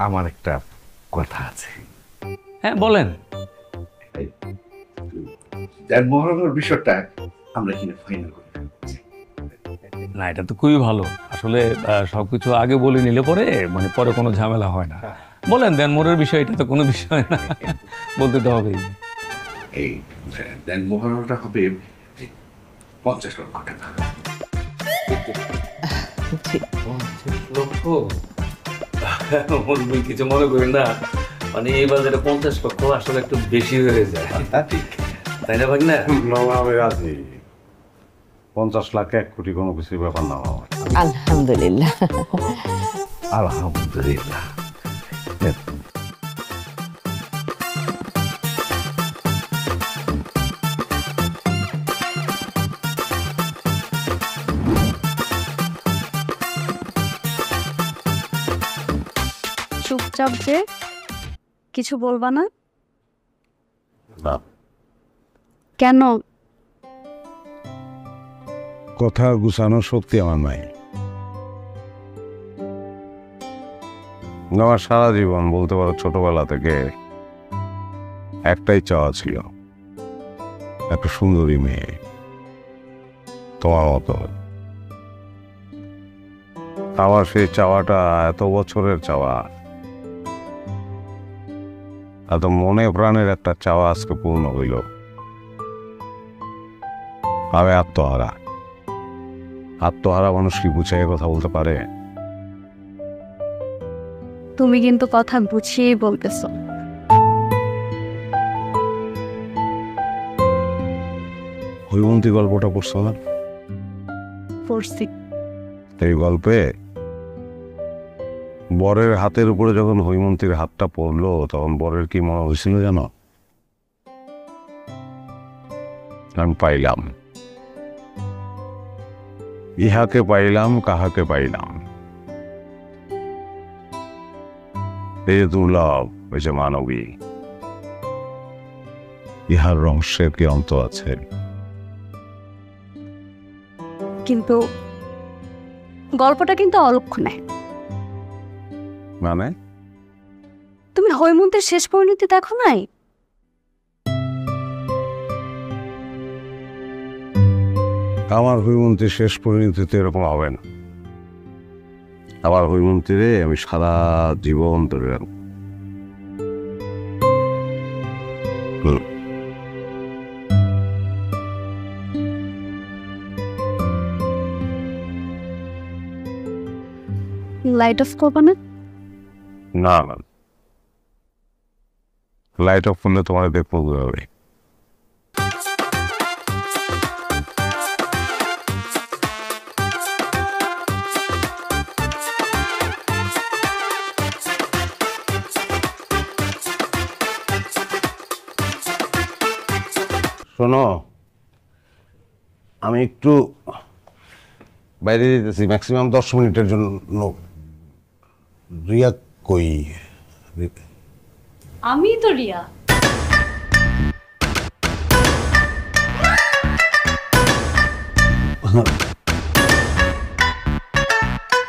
আমার একটা কথা আছে। হ্যাঁ বলেন। মহারণের বিষয়টা আমরা কিনা ফাইনাল করে ফেলছি। না এটা তো খুবই ভালো আসলে, সবকিছু আগে বলে নিলে পরে মানে পরে কোনো ঝামেলা হয় না। বলেন দেন মোড়ের বিষয়, এটা তো কোনো বিষয় না, বলতে তো হবেই। এই দেন মহারণটা হবে 50 লক্ষ টাকা। কিছু মনে করেন না, মানে এই বাজারে 50 লক্ষ আসলে একটু বেশি হয়ে যায়, ঠিক তাই না ভাই না? আমি রাজি। 50 লাখ 1 কোটি কোনো কিছুর ব্যাপার না বাবা। আলহামদুলিল্লাহ। আলহামদুলিল্লাহ। চুপচাপ যে, কিছু বলবা না না, কেন? কথা গুছানোর শক্তি আমার নাই। আমার সারা জীবন বলতে পারো ছোটবেলা থেকে একটাই চাওয়া ছিল, একটা সুন্দরী মেয়ে তোমার মতো। আমার সেই চাওয়াটা এত বছরের চাওয়া, এত মনে প্রাণের একটা চাওয়া আজকে পূর্ণ হইল। আমি আত্মহারা। আত্মহারা মানুষ কি বুঝাই কথা বলতে পারে? তুমি কিন্তু কথা বুঝিয়েই বলতেছো। হৈমন্তী গল্পটা পড়ছো না? পড়ছি। এই গল্পে বরের হাতের উপরে যখন হৈমন্তীর হাতটা পড়লো তখন বরের কি মনে হয়েছিল জানো? আমি পাইলাম, ইহাকে পাইলাম, কাহাকে পাইলাম। এই যে দুর্লভ, এই যে মানবী, ইহার রহস্যের কি অন্ত আছে? কিন্তু গল্পটা কিন্তু অলক্ষণে। মানে তুমি হৈমন্তের শেষ পরিণতি দেখো নাই? আমার হৈমন্তীর শেষ পরিণতিতে এরকম হবে না। আমার হৈমন্তীরে আমি সারা জীবন ধরে রাখব। লাইট অফ করবা না? না না, লাইট অফ করলে তোমার দেখবো হবে। শোনো, আমি একটু বাইরে যেতেছি, ম্যাক্সিমাম 10 মিনিটের জন্য। রিয়া কই? আমি তো রিয়া।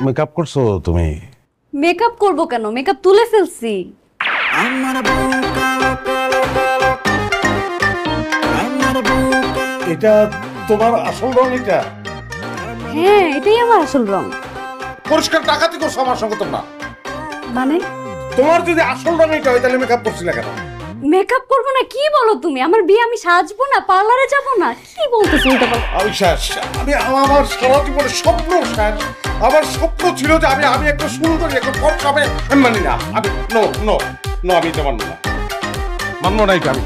মেকআপ করছো তুমি? মেকআপ করব কেন? মেকআপ তুলে ফেলছি। এটা তোমার আসল রং? এটা হ্যাঁ, এটাই আমার আসল রং। পরিষ্কার ডাকাতি করছো আমার সঙ্গে তোমরা। মানে তোমার যদি আসল রং এটা হয় তাহলে মেকআপ করছিলে কেন? মেকআপ করবো না? কি বলো তুমি? আমার বিয়ে, আমি সাজবো না? পার্লারে যাবো না? কি বলতেছো এটা? বলো। আমি শেষ। আমার সারা জীবনের স্বপ্ন শেষ। আমার স্বপ্ন ছিল যে আমি একটা সুন্দরী, একটা ফর্সা হবে। আমি মানি না। আমি নো নো নো, আমি এটা মানবো না, মানবো না এটা আমি।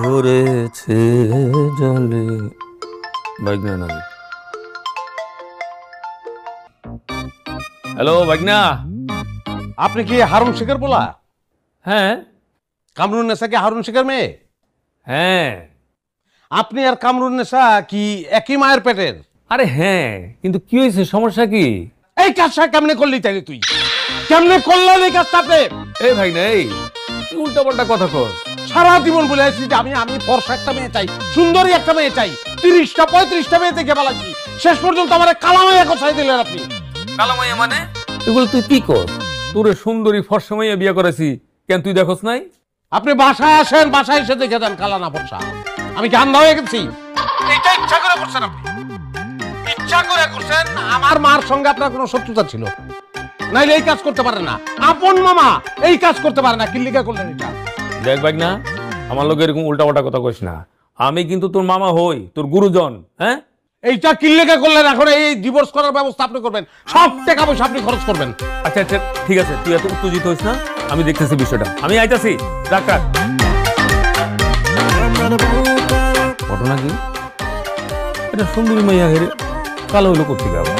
ধরেছে জলে বাগনা। হ্যালো বাগনা। আপনি কি হারুন শেখের বলা? হ্যাঁ কামরুন্নেসা কি হারুন শেখের মেয়ে? হ্যাঁ। আপনি আর কামরুন্নেসা কি একই মায়ের পেটের? আরে হ্যাঁ, কিন্তু কি হয়েছে, সমস্যা কি? এই কাজটা কেমনে করলি তাই? তুই কেমনে করলেন এই কাজটা? এই ভাই না, এই উল্টা পাল্টা কথা কর। সারা জীবন বলে আসছি যে আমি ফর্সা একটা মেয়ে চাই, সুন্দরী একটা মেয়ে চাই, 30টা 35টা মেয়ে দেখে বেলাচ্ছি, শেষ পর্যন্ত আমার কালামাইয়া কোথায় দিলেন আপনি? কালামাইয়া মানে এগুলো তুই কি কর? তোরে সুন্দরী ফর্সা মাইয়া বিয়ে করেছি, কেন তুই দেখোস নাই? আপনি বাসায় আসেন, বাসায় এসে দেখে দেন কালা না ফর্সা। আমি কি আন্ধা হয়ে গেছি? এটা ইচ্ছা করে করছেন আপনি, ইচ্ছা করে করছেন। আমার মার সঙ্গে আপনার কোনো শত্রুতা ছিল নাইলে এই কাজ করতে পারে না, আপন মামা এই কাজ করতে পারে না, কিল্লিকা করলেন এটা? দেখ ভাই না, আমার লোক এরকম উল্টাপাল্টা কথা কইস না। আমি কিন্তু তোর মামা হই, তোর গুরুজন। হ্যাঁ, এইটা কিল্লিকা করলেন, এখন এই ডিভোর্স করার ব্যবস্থা আপনি করবেন, সব টাকা পয়সা আপনি খরচ করবেন। আচ্ছা আচ্ছা ঠিক আছে, তুই এত উত্তেজিত হইস না, আমি দেখতেছি বিষয়টা, আমি আইতাছি। ডাক্তার, ঘটনা কি? এটা সুন্দরী মাইয়া হেরে কালো হইলো কোথেকে আবার?